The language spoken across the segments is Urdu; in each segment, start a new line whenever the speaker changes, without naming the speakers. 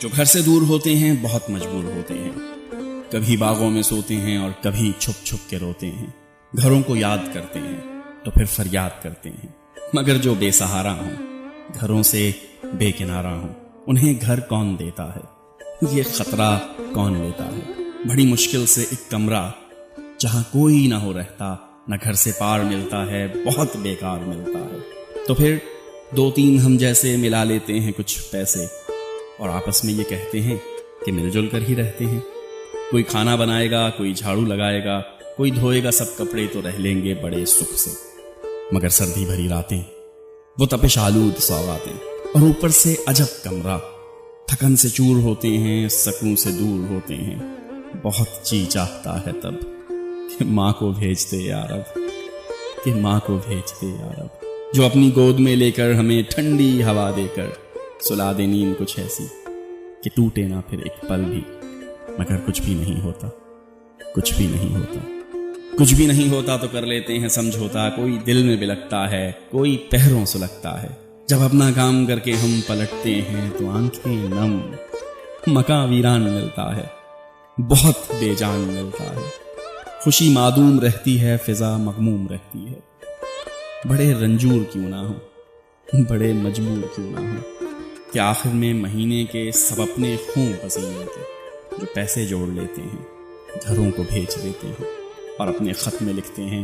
جو گھر سے دور ہوتے ہیں بہت مجبور ہوتے ہیں، کبھی باغوں میں سوتے ہیں اور کبھی چھپ چھپ کے روتے ہیں، گھروں کو یاد کرتے ہیں تو پھر فریاد کرتے ہیں، مگر جو بے سہارا ہوں، گھروں سے بے کنارہ ہوں، انہیں گھر کون دیتا ہے، یہ خطرہ کون لیتا ہے؟ بڑی مشکل سے ایک کمرہ جہاں کوئی نہ ہو رہتا، نہ گھر سے پار ملتا ہے، بہت بیکار ملتا ہے، تو پھر دو تین ہم جیسے ملا لیتے ہیں کچھ پیسے اور آپس میں یہ کہتے ہیں کہ مل جل کر ہی رہتے ہیں، کوئی کھانا بنائے گا، کوئی جھاڑو لگائے گا، کوئی دھوئے گا سب کپڑے، تو رہ لیں گے بڑے سکھ سے، مگر سردی بھری راتیں، وہ تپش آلود سوغاتیں، اور اوپر سے عجب کمرہ، تھکن سے چور ہوتے ہیں، سکون سے دور ہوتے ہیں، بہت جی چاہتا ہے تب کہ ماں کو بھیج دے یا رب، کہ ماں کو بھیج دے یا رب، جو اپنی گود میں لے کر ہمیں ٹھنڈی ہوا دے کر سلا دے نیند کچھ ایسی کہ ٹوٹے نہ پھر ایک پل بھی، مگر کچھ بھی نہیں ہوتا، کچھ بھی نہیں ہوتا، کچھ بھی نہیں ہوتا تو کر لیتے ہیں سمجھوتا، کوئی دل میں بلکتا ہے، کوئی پہروں سلگتا ہے، جب اپنا کام کر کے ہم پلٹتے ہیں تو آنکھیں نم، مکاں ویران ملتا ہے، بہت بے جان ملتا ہے، خوشی معدوم رہتی ہے، فضا مغموم رہتی ہے، بڑے رنجور کیوں نہ ہوں، بڑے مجبور کیوں نہ ہوں، کہ آخر میں مہینے کے سب اپنے خون پسینے کے جو پیسے جوڑ لیتے ہیں گھروں کو بھیج دیتے ہیں اور اپنے خط میں لکھتے ہیں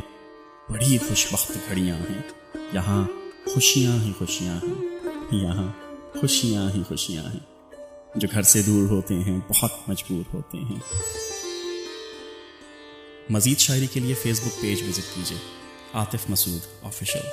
بڑی خوش وقت گھڑیاں ہیں، یہاں خوشیاں ہی خوشیاں ہیں، یہاں خوشیاں ہی خوشیاں ہیں، جو گھر سے دور ہوتے ہیں بہت مجبور ہوتے ہیں۔ مزید شاعری کے لیے فیس بک پیج وزٹ کیجیے عاطف مسعود آفیشل۔